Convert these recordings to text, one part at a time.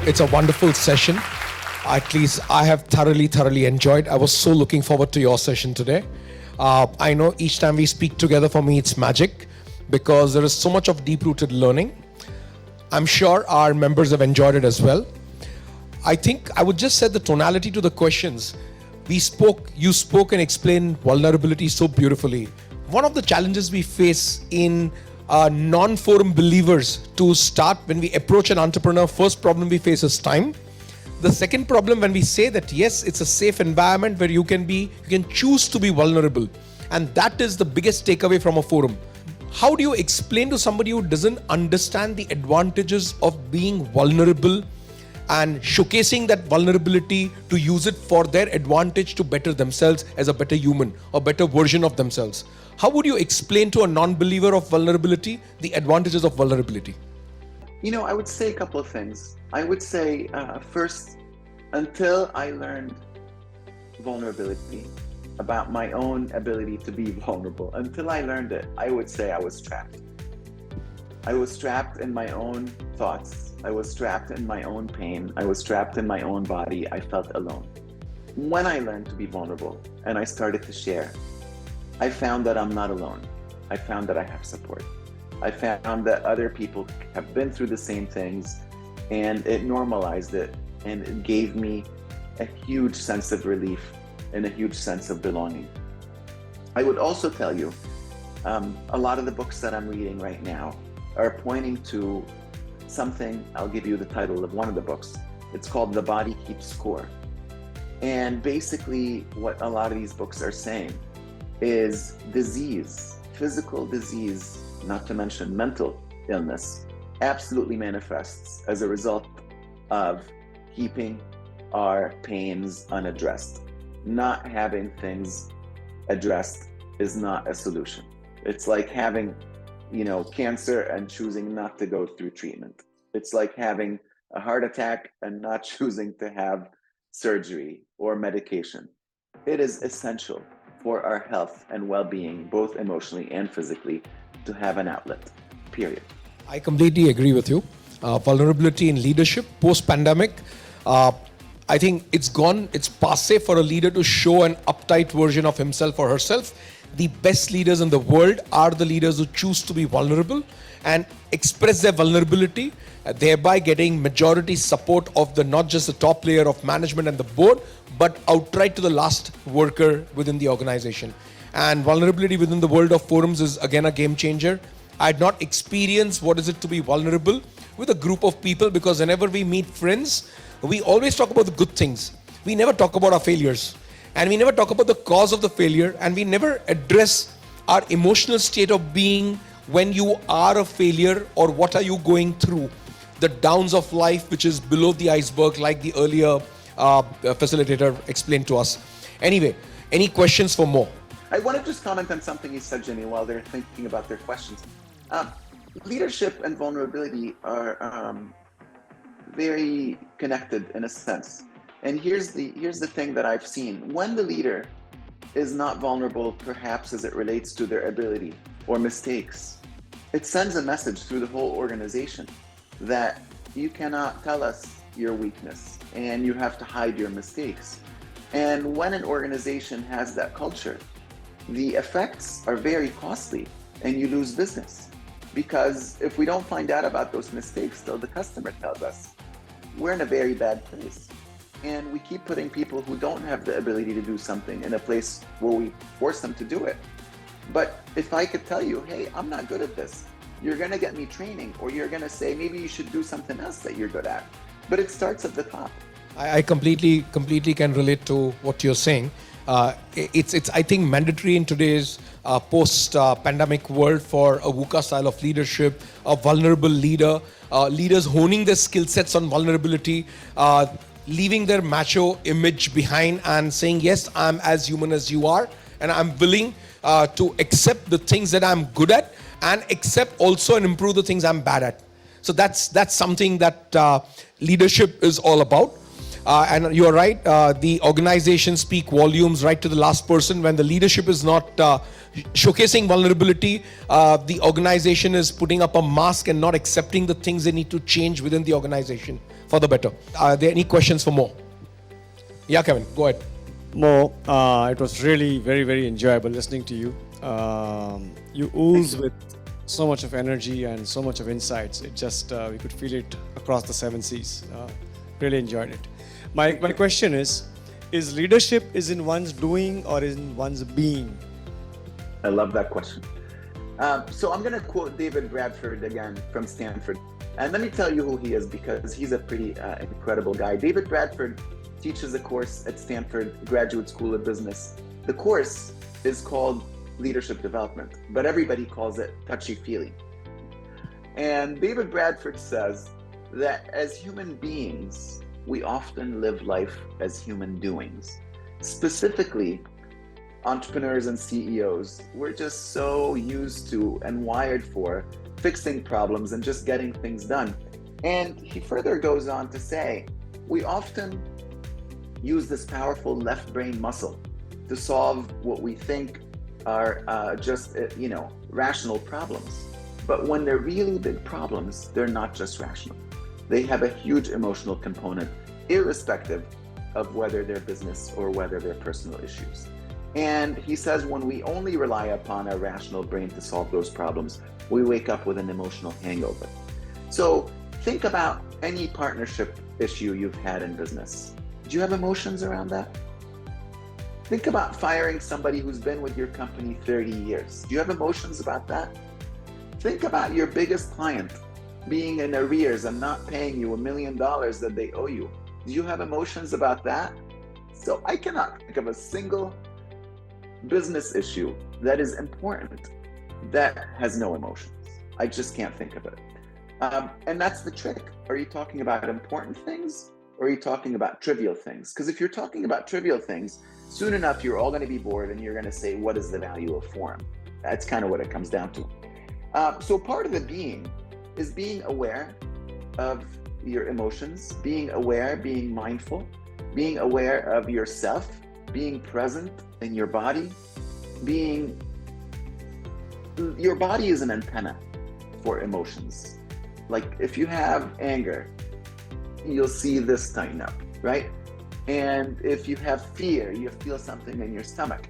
It's a wonderful session. At least I have thoroughly enjoyed. I was so looking forward to your session today. I know each time we speak together, for me, it's magic because there is so much of deep-rooted learning. I'm sure our members have enjoyed it as well. I think I would just set the tonality to the questions. You spoke and explained vulnerability so beautifully. One of the challenges we face in non-forum believers to start when we approach an entrepreneur, first problem we face is time. The second problem, when we say that yes, it's a safe environment where you can choose to be vulnerable, and that is the biggest takeaway from a forum. How do you explain to somebody who doesn't understand the advantages of being vulnerable and showcasing that vulnerability to use it for their advantage to better themselves as a better human or better version of themselves? How would you explain to a non-believer of vulnerability the advantages of vulnerability? I would say a couple of things. I would say first, until I learned vulnerability, about my own ability to be vulnerable, until I learned it, I would say I was trapped. I was trapped in my own thoughts. I was trapped in my own pain. I was trapped in my own body. I felt alone. When I learned to be vulnerable and I started to share, I found that I'm not alone. I found that I have support. I found that other people have been through the same things, and it normalized it, and it gave me a huge sense of relief and a huge sense of belonging. I would also tell you, a lot of the books that I'm reading right now are pointing to something. I'll give you the title of one of the books. It's called The Body Keeps Score. And basically what a lot of these books are saying is disease, physical disease, not to mention mental illness, absolutely manifests as a result of keeping our pains unaddressed. Not having things addressed is not a solution. It's like having, cancer and choosing not to go through treatment. It's like having a heart attack and not choosing to have surgery or medication. It is essential for our health and well-being, both emotionally and physically, to have an outlet, period. I completely agree with you. Vulnerability in leadership, post-pandemic, I think it's passé for a leader to show an uptight version of himself or herself. The best leaders in the world are the leaders who choose to be vulnerable and express their vulnerability, thereby getting majority support of not just the top layer of management and the board, but outright to the last worker within the organization. And vulnerability within the world of forums is again a game changer. I had not experienced what is it to be vulnerable with a group of people, because whenever we meet friends, we always talk about the good things. We never talk about our failures, and we never talk about the cause of the failure, and we never address our emotional state of being when you are a failure, or what are you going through, the downs of life which is below the iceberg, like the earlier facilitator explained to us. Anyway, any questions for Mo? I want to just comment on something you said, Jimmy, while they're thinking about their questions. Leadership and vulnerability are very connected in a sense. And here's the thing that I've seen. When the leader is not vulnerable, perhaps as it relates to their ability or mistakes, it sends a message through the whole organization that you cannot tell us your weakness and you have to hide your mistakes. And when an organization has that culture, the effects are very costly and you lose business. Because if we don't find out about those mistakes till the customer tells us, we're in a very bad place. And we keep putting people who don't have the ability to do something in a place where we force them to do it. But if I could tell you, hey, I'm not good at this, you're gonna get me training, or you're gonna say, maybe you should do something else that you're good at. But it starts at the top. I completely can relate to what you're saying. It's I think mandatory in today's post-pandemic world for a VUCA style of leadership, a vulnerable leader, leaders honing their skill sets on vulnerability, leaving their macho image behind and saying, yes, I'm as human as you are, and I'm willing to accept the things that I'm good at and accept also and improve the things I'm bad at. So that's something that leadership is all about. And you're right, the organizations speak volumes right to the last person. When the leadership is not showcasing vulnerability, the organization is putting up a mask and not accepting the things they need to change within the organization. for the better. Are there any questions for Mo? Yeah, Kevin, go ahead. Mo, it was really very, very enjoyable listening to you. You ooze with so much of energy and so much of insights. It just, we could feel it across the seven seas. Really enjoyed it. My question is leadership is in one's doing or in one's being? I love that question. So I'm going to quote David Bradford again from Stanford. And let me tell you who he is, because he's a pretty incredible guy. David Bradford teaches a course at Stanford Graduate School of Business. The course is called Leadership Development, but everybody calls it touchy-feely. And David Bradford says that as human beings, we often live life as human doings. Specifically, entrepreneurs and CEOs, we're just so used to and wired for fixing problems and just getting things done. And he further goes on to say, we often use this powerful left brain muscle to solve what we think are just, rational problems. But when they're really big problems, they're not just rational. They have a huge emotional component, irrespective of whether they're business or whether they're personal issues. And he says when we only rely upon our rational brain to solve those problems, we wake up with an emotional hangover. So think about any partnership issue you've had in business. Do you have emotions around that? Think about firing somebody who's been with your company 30 years. Do you have emotions about that? Think about your biggest client being in arrears and not paying you $1 million that they owe you. Do you have emotions about that? So I cannot think of a single business issue that is important that has no emotions. I just can't think of it. And that's the trick. Are you talking about important things or are you talking about trivial things? Because if you're talking about trivial things, soon enough, you're all going to be bored and you're going to say, what is the value of forum? That's kind of what it comes down to. So part of the being is being aware of your emotions, being aware, being mindful, being aware of yourself, being present in your body, your body is an antenna for emotions. Like if you have anger, you'll see this tighten up, right? And if you have fear, you feel something in your stomach.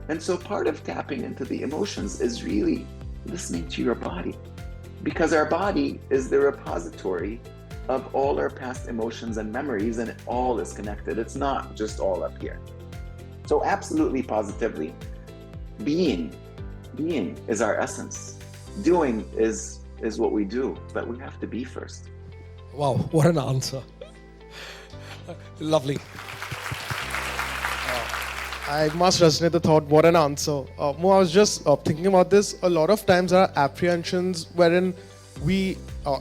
And so part of tapping into the emotions is really listening to your body, because our body is the repository of all our past emotions and memories, and it all is connected. It's not just all up here. So absolutely, positively, being is our essence. Doing is what we do, but we have to be first. Wow, what an answer. Lovely. I must resonate the thought, what an answer. Mo, I was just thinking about this. A lot of times there are apprehensions wherein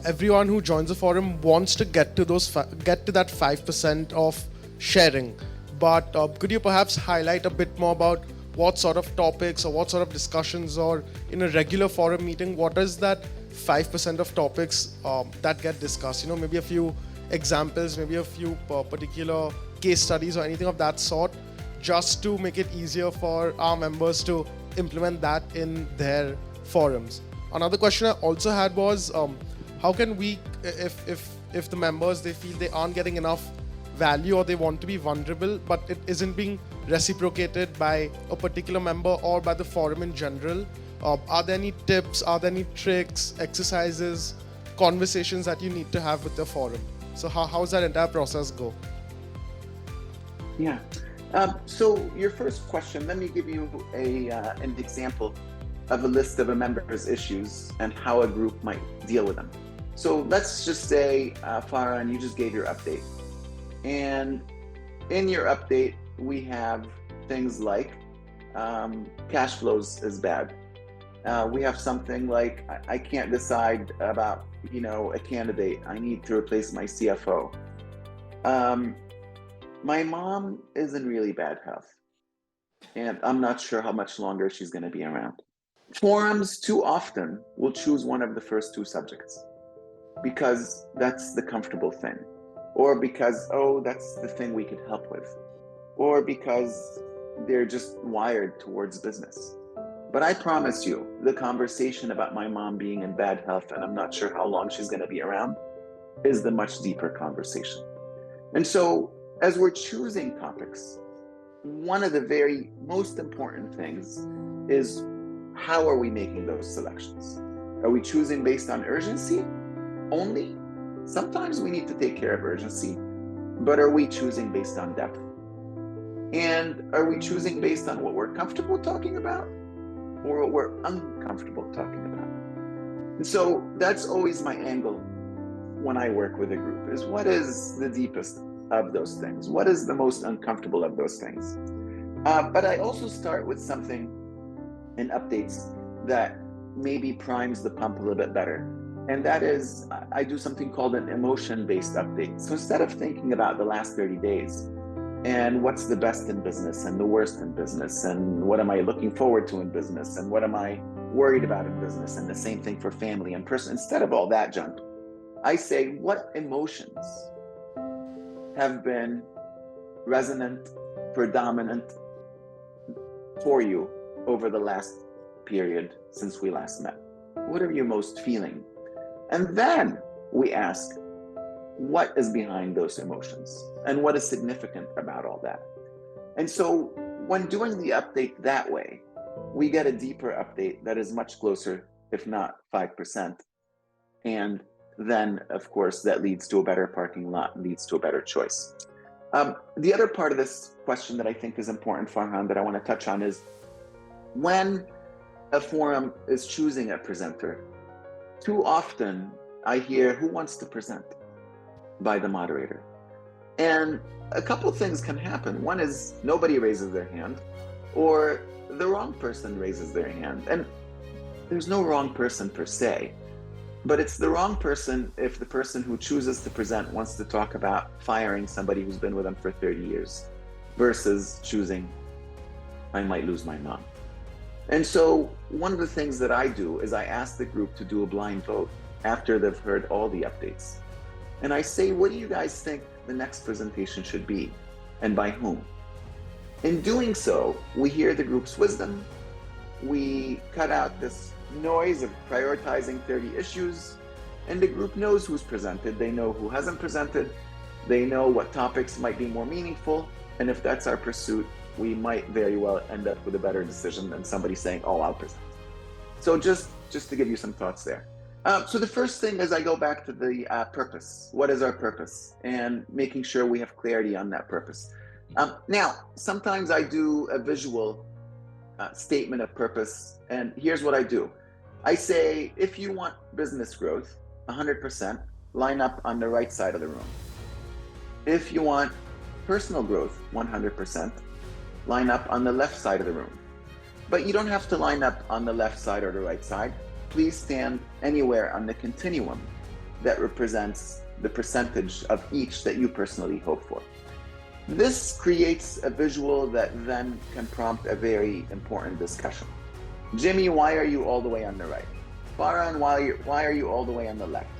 everyone who joins a forum wants to get to that 5% of sharing. But could you perhaps highlight a bit more about what sort of topics or what sort of discussions, or in a regular forum meeting, what is that 5% of topics that get discussed? Maybe a few examples, maybe a few particular case studies or anything of that sort, just to make it easier for our members to implement that in their forums. Another question I also had was, how can we, if the members, they feel they aren't getting enough value or they want to be vulnerable, but it isn't being reciprocated by a particular member or by the forum in general, are there any tips, are there any tricks, exercises, conversations that you need to have with the forum? So how's that entire process go? Yeah. So your first question, let me give you an example of a list of a member's issues and how a group might deal with them. So let's just say, Farhan, you just gave your update. And in your update, we have things like cash flows is bad. We have something like, I can't decide about, a candidate. I need to replace my CFO. My mom is in really bad health, and I'm not sure how much longer she's going to be around. Forums too often will choose one of the first two subjects because that's the comfortable thing, or because, that's the thing we could help with, or because they're just wired towards business. But I promise you, the conversation about my mom being in bad health and I'm not sure how long she's going to be around is the much deeper conversation. And so as we're choosing topics, one of the very most important things is, how are we making those selections? Are we choosing based on urgency only? Sometimes we need to take care of urgency, but are we choosing based on depth? And are we choosing based on what we're comfortable talking about or what we're uncomfortable talking about? And so that's always my angle when I work with a group, is what is the deepest of those things? What is the most uncomfortable of those things? But I also start with something in updates that maybe primes the pump a little bit better. And that is, I do something called an emotion-based update. So instead of thinking about the last 30 days and what's the best in business and the worst in business and what am I looking forward to in business and what am I worried about in business, and the same thing for family and person, instead of all that junk, I say, what emotions have been resonant, predominant for you over the last period since we last met? What are you most feeling? And then we ask, what is behind those emotions and what is significant about all that? And so when doing the update that way, we get a deeper update that is much closer, if not 5%. And then, of course, that leads to a better parking lot, leads to a better choice. The other part of this question that I think is important, Farhan, that I want to touch on is, when a forum is choosing a presenter, too often I hear, who wants to present, by the moderator. And a couple of things can happen. One is nobody raises their hand, or the wrong person raises their hand. And there's no wrong person per se, but it's the wrong person if the person who chooses to present wants to talk about firing somebody who's been with them for 30 years versus choosing, I might lose my mom. And so one of the things that I do is I ask the group to do a blind vote after they've heard all the updates. And I say, what do you guys think the next presentation should be, and by whom? In doing so, we hear the group's wisdom, we cut out this noise of prioritizing 30 issues, and the group knows who's presented, they know who hasn't presented, they know what topics might be more meaningful, and if that's our pursuit, we might very well end up with a better decision than somebody saying, oh, I'll present. So just to give you some thoughts there. So the first thing is I go back to the purpose. What is our purpose? And making sure we have clarity on that purpose. Now, sometimes I do a visual statement of purpose, and here's what I do. I say, if you want business growth, 100%, line up on the right side of the room. If you want personal growth, 100%, line up on the left side of the room. But you don't have to line up on the left side or the right side. Please stand anywhere on the continuum that represents the percentage of each that you personally hope for. This creates a visual that then can prompt a very important discussion. Jimmy, why are you all the way on the right? Farhan, why are you all the way on the left?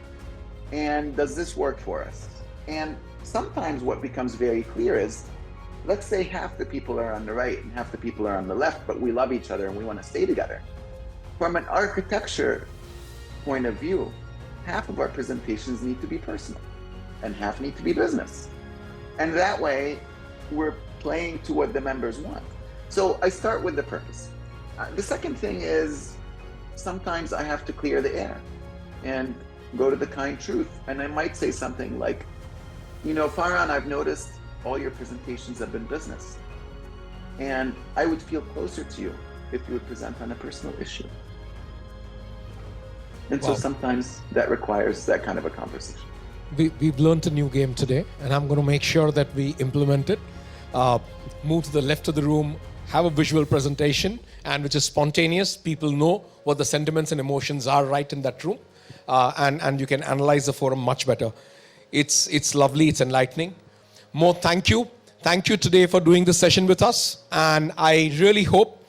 And does this work for us? And sometimes what becomes very clear is, let's say half the people are on the right and half the people are on the left, but we love each other and we want to stay together. From an architecture point of view, half of our presentations need to be personal and half need to be business. And that way, we're playing to what the members want. So I start with the purpose. The second thing is, sometimes I have to clear the air and go to the kind truth. And I might say something like, you know, Farhan, I've noticed all your presentations have been business. And I would feel closer to you if you would present on a personal issue. And so sometimes that requires that kind of a conversation. We've learned a new game today, and I'm going to make sure that we implement it. Move to the left of the room, have a visual presentation, and which is spontaneous. People know what the sentiments and emotions are right in that room, and you can analyze the forum much better. It's lovely, it's enlightening. Mo, thank you. Thank you today for doing this session with us, and I really hope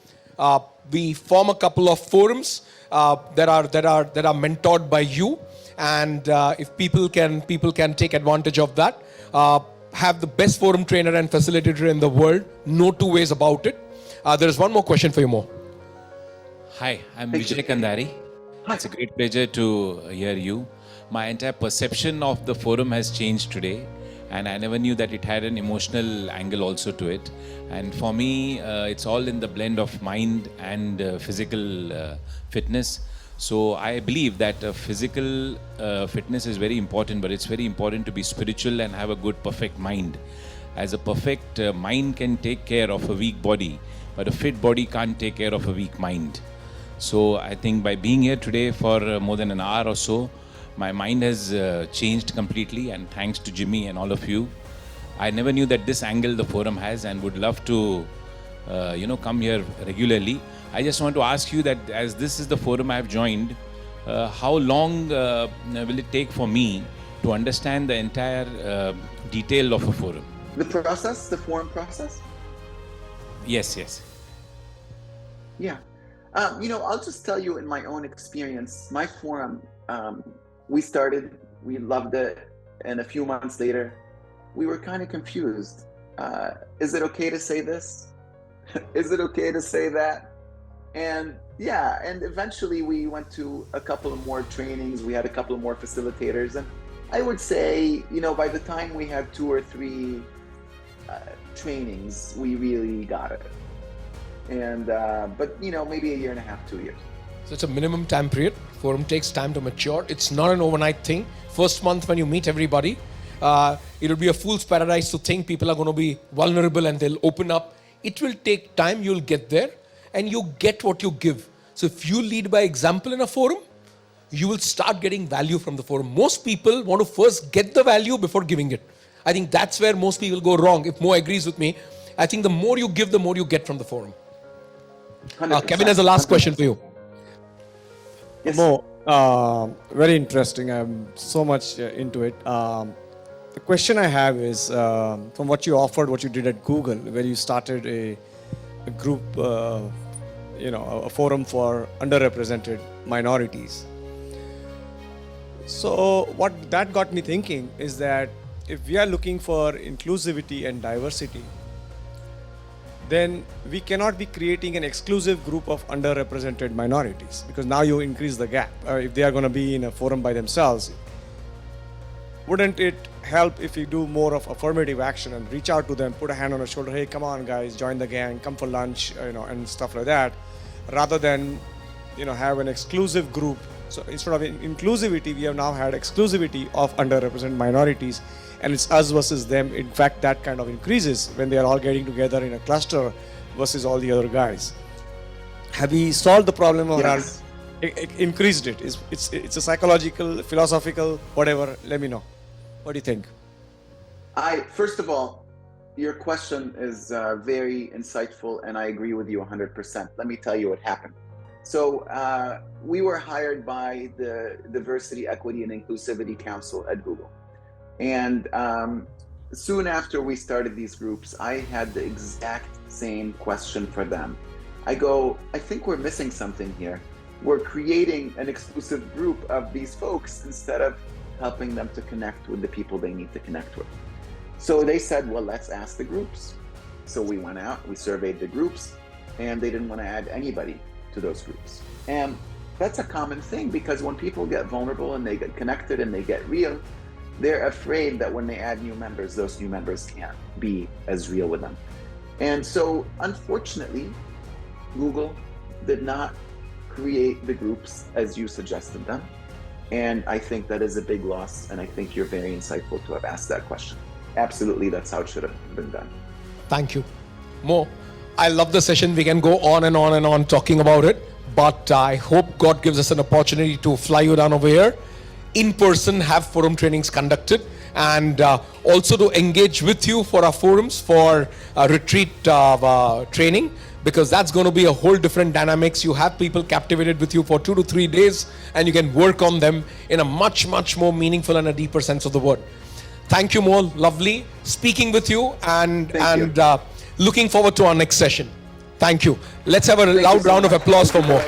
we form a couple of forums that are mentored by you. And if people can take advantage of that, have the best forum trainer and facilitator in the world, no two ways about it. There is one more question for you, Mo. Hi, I'm Vijay Kandari. It's a great pleasure to hear you. my entire perception of the forum has changed today, and I never knew that it had an emotional angle also to it. And for me, it's all in the blend of mind and physical fitness. So I believe that physical fitness is very important, but it's very important to be spiritual and have a good, perfect mind. As a perfect mind can take care of a weak body, but a fit body can't take care of a weak mind. So I think by being here today for more than an hour or so, my mind has changed completely, and thanks to Jimmy and all of you. I never knew that this angle the forum has, and would love to come here regularly. I just want to ask you that as this is the forum I have joined, how long will it take for me to understand the entire detail of a forum? The process, the forum process? Yes, yes. Yeah. I'll just tell you in my own experience, my forum, we started, we loved it, and a few months later, we were kind of confused. Is it okay to say this? Is it okay to say that? And yeah, and eventually we went to a couple of more trainings, we had a couple of more facilitators, and I would say, by the time we had 2 or 3 trainings, we really got it. And but maybe a year and a half, 2 years. So it's a minimum time period. Forum takes time to mature. It's not an overnight thing. First month when you meet everybody, it'll be a fool's paradise to think people are going to be vulnerable and they'll open up. It will take time. You'll get there, and you get what you give. So if you lead by example in a forum, you will start getting value from the forum. Most people want to first get the value before giving it. I think that's where most people go wrong. If Mo agrees with me, I think the more you give, the more you get from the forum. Kevin has a last question for you. Yes. Mo, very interesting. I'm so much into it. The question I have is, from what you offered, what you did at Google, where you started a group, a forum for underrepresented minorities. So what that got me thinking is that if we are looking for inclusivity and diversity, then we cannot be creating an exclusive group of underrepresented minorities, because now you increase the gap. If they are going to be in a forum by themselves, wouldn't it help if we do more of affirmative action and reach out to them, put a hand on the shoulder, hey, come on guys, join the gang, come for lunch, and stuff like that, rather than have an exclusive group. So instead of inclusivity, we have now had exclusivity of underrepresented minorities, and it's us versus them. In fact, that kind of increases when they are all getting together in a cluster versus all the other guys. Have we solved the problem, or Yes. increased it? It's a psychological, philosophical, whatever? Let me know. What do you think? First of all, your question is very insightful, and I agree with you 100%. Let me tell you what happened. So we were hired by the Diversity, Equity, and Inclusivity Council at Google. And soon after we started these groups, I had the exact same question for them. I think we're missing something here. We're creating an exclusive group of these folks instead of helping them to connect with the people they need to connect with. So they said, well, let's ask the groups. So we went out, we surveyed the groups, and they didn't want to add anybody to those groups. And that's a common thing, because when people get vulnerable and they get connected and they get real, they're afraid that when they add new members, those new members can't be as real with them. And so, unfortunately, Google did not create the groups as you suggested them. And I think that is a big loss, and I think you're very insightful to have asked that question. Absolutely, that's how it should have been done. Thank you. Mo, I love the session. We can go on and on and on talking about it, but I hope God gives us an opportunity to fly you down over here, in person, have forum trainings conducted, and also to engage with you for our forums for retreat training, because that's going to be a whole different dynamics. You have people captivated with you for 2 to 3 days, and you can work on them in a much, much more meaningful and a deeper sense of the word. Thank you, Mo. Lovely speaking with you, and looking forward to our next session. Thank you. Let's have a loud round of applause for Mo.